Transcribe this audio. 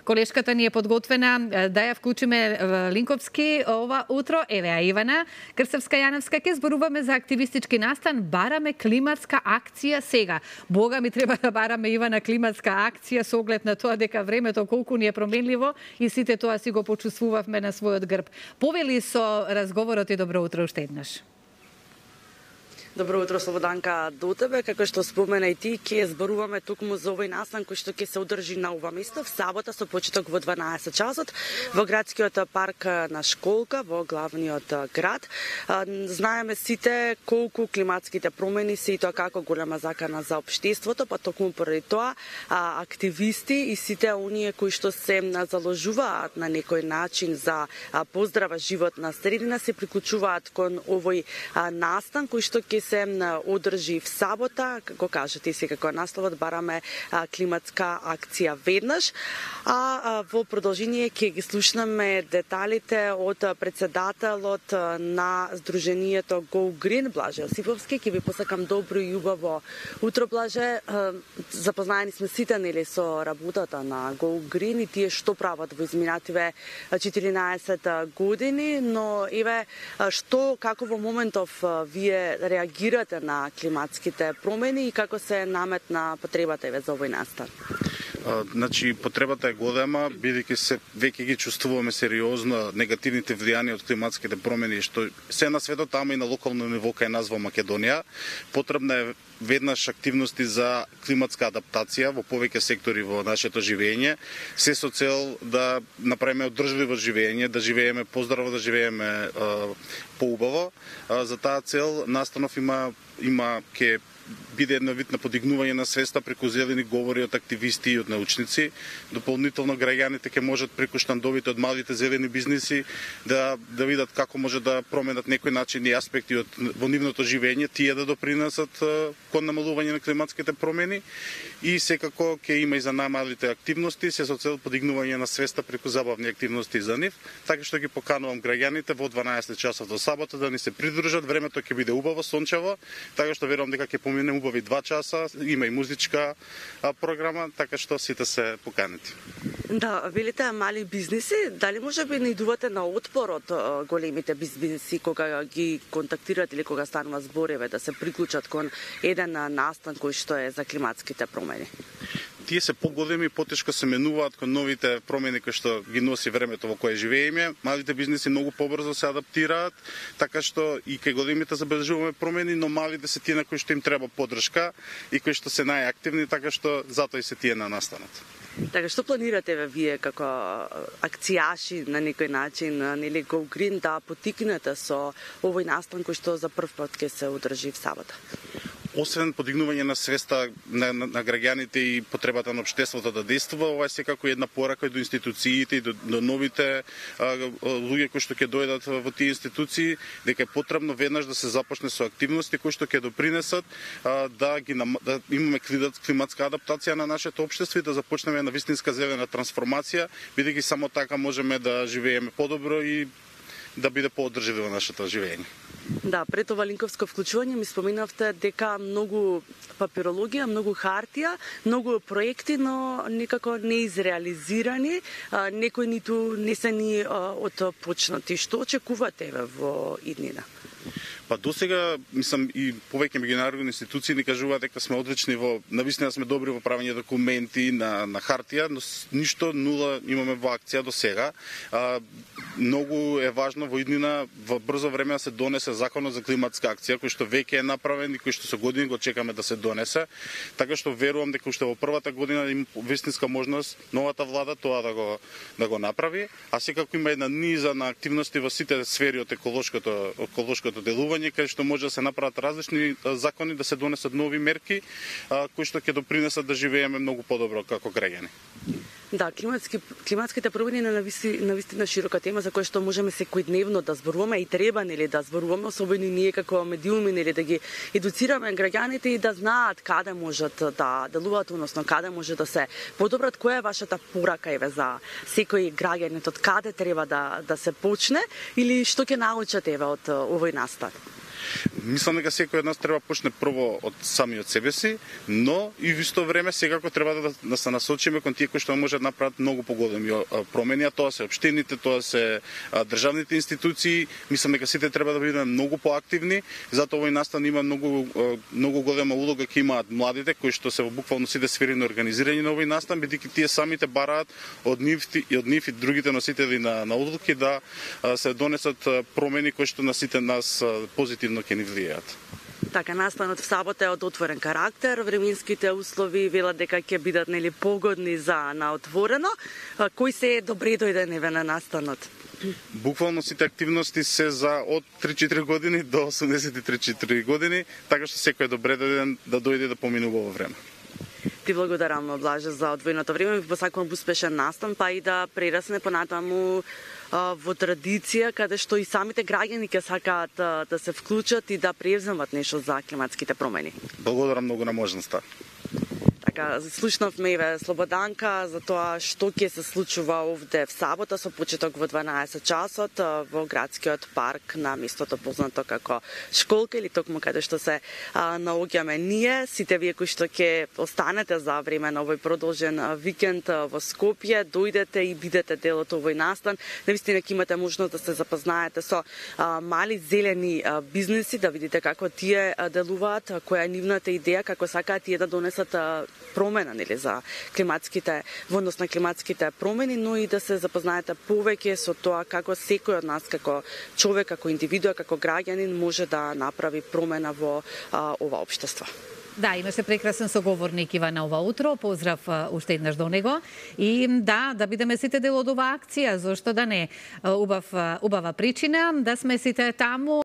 Колешката ни е подготвена да ја вклучиме линковски ова утро. Еве ја Ивана Крсевска-Јановска, ке зборуваме за активистички настан, бараме климатска акција сега. Бога ми треба да бараме, Ивана, климатска акција со оглед на тоа дека времето колку ни е променливо и сите тоа си го почувствувавме на својот грб. Повели со разговорот и добро утро уште еднаш. Добро утро, Слободанка, до тебе. Како што спомена и ти, ќе зборуваме токму за овој настан кој што ќе се одржи на ова место в сабота со почеток во 12 часот во градскиот парк на Школка во главниот град. Знаеме сите колку климатските промени се и тоа како голема закана за општеството, па токму поради тоа активисти и сите оние кои што се заложуваат на некој начин за поздрава животна средина се приклучуваат кон овој настан кој што ќе се одржи в сабота, како кажете и сега како насловот, бараме климатска акција веднаш, а во продолжение ќе ги слушнаме деталите од председателот на Сдруженијето Go Green, Блаже Осиповски. Ќе ви посакам добро и убаво утро, Блаже. Запознаени сме сите нели со работата на Go Green и тие што прават во изминативе 14 години, но еве што, како во моментов вие реагирате на климатските промени и како се наметна потребата за овој настан? Значи, потребата е голема, бидејќи се веќе ги чувствуваме сериозно негативните влијанија од климатските промени, што се на светот, ама и на локално ниво кај нас во Македонија. Потребна е веднаш активности за климатска адаптација во повеќе сектори во нашето живење, се со цел да направиме одржливо живење, да живееме поздраво, да живееме поубаво. За таа цел настанов има ке биде една вид на подигнување на свеста преку зелени говори од активисти и од научници. Дополнително граѓаните ќе можат преку штандовите од малите зелени бизниси да видат како може да променат некои начини и аспекти во нивното живење, тие да допринесат кон намалување на климатските промени и секако ќе има и за најмалите активности се со цел подигнување на свеста преку забавни активности за нив. Така што ги поканувам граѓаните во 12 часот до сабота да ни се придружат. Времето ќе биде убаво, сончево, така што верувам дека ќе помине убави 2 часа, има и музичка програма, така што сите се поканети. Да, велите мали бизниси, дали може би наидувате на отпор од големите бизниси кога ги контактирате или кога станува збориве да се приклучат кон еден настан кој што е за климатските промени? Тие се поголеми, потешко се менуваат кон новите промени кои што ги носи времето во кое живееме. Малите бизниси многу побрзо се адаптираат, така што и кај големите забележуваме промени, но малите се тие на кои што им треба поддршка и кои што се најактивни, така што затоа и се тие на настанот. Така што планирате вие како акцијаши на некој начин, нели Go Green, да потикнете со овој настан кој што за прв пат ќе се одржи в сабота? Освен подигнување на свеста на граѓаните и потребата на општеството да действува, ова е секако една порака до институциите и до новите луѓе кои што ќе дојдат во тие институции, дека е потребно веднаш да се започне со активности кои што ќе допринесат да имаме климатска адаптација на нашето општество и да започнеме на вистинска зелена трансформација, бидејќи само така можеме да живееме подобро и да биде поодржливо нашето живење. Да, пред ова линковско вклучување ми споменавте дека многу папирологија, многу хартија, многу проекти, но некако неизреализирани, некои ниту не се ни отпочнати. Што очекувате во иднина? Па досега, мислам, и повеќе меѓународни институции ни кажуваат дека сме одлични навистина сме добри во правење документи на хартија, но ништо, нула имаме во акција до сега. Многу е важно во иднина во брзо време да се донесе законот за климатска акција, кој што веќе е направен и кој што со години го чекаме да се донесе. Така што верувам дека уште во првата година има вистинска можност новата влада тоа да го направи, а секако има една низа на активности во сите сфери од еколошкото делување, каде што може да се направат различни закони, да се донесат нови мерки кои што ќе допринесат да живееме многу подобро како граѓани. Да, климатските промени на навистина широка тема за која што можеме секојдневно да зборуваме и треба нели да зборуваме, особено ние како медиуми нели да ги едуцираме граѓаните и да знаат каде можат да делуваат, односно каде може да се подобрат. Која е вашата порака еве за секој граѓанин, од каде треба да се почне или што ќе научат еве од овој настан? Мислам дека секој од нас треба почне прво од самиот себе си, но и во исто време секако треба да се насочиме кон тие кои што може да направат многу поголеми промени, а тоа се општините, тоа се државните институции. Мислам дека сите треба да бидеме многу поактивни, затоа овој настан има многу голема улога ќе имаат младите кои што се во буквално сите сфери на организирање на овој настан, бидејќи тие самите бараат од нив и другите носители на одлуки да се донесат промени кои што на сите нас позитивно ќе ни влијаат. Така, настанот в сабота е од отворен карактер, временските услови велат дека ќе бидат погодни за на отворено. Кој се добре дојде на настанот? Буквално сите активности се за од 3-4 години до 83-4 години, така што секој е добре да дојде да поминува во време. Ти благодарам, Блаже, за одвоеното време. Ви посакувам успешен настан, па и да прерасне понатаму во традиција, каде што и самите граѓани ќе сакаат да се вклучат и да превземат нешто за климатските промени. Благодарам многу на можноста. Така, слушнавме Еве Слободанка за тоа што ќе се случува овде в сабота со почеток во 12 часот во градскиот парк на местото познато како школка или токму каде што се наоѓаме ние. Сите вие кои што ќе останете за време на овој продолжен викенд во Скопје, дојдете и бидете дел од овој настан. Навистина ќе имате можност да се запознаете со мали зелени бизнеси, да видите како тие делуваат, која е нивната идеја, како сакаат тие да донесат промена за климатските, во однос на климатските промени, но и да се запознаете повеќе со тоа како секој од нас, како човек, како индивидуа, како граѓанин може да направи промена во ова општество. Да, имаше прекрасен соговорник Ивана ова утро, поздрав уште еднаш до него. И да бидеме сите дел од оваа акција, зошто да не, убава причина да сме сите таму.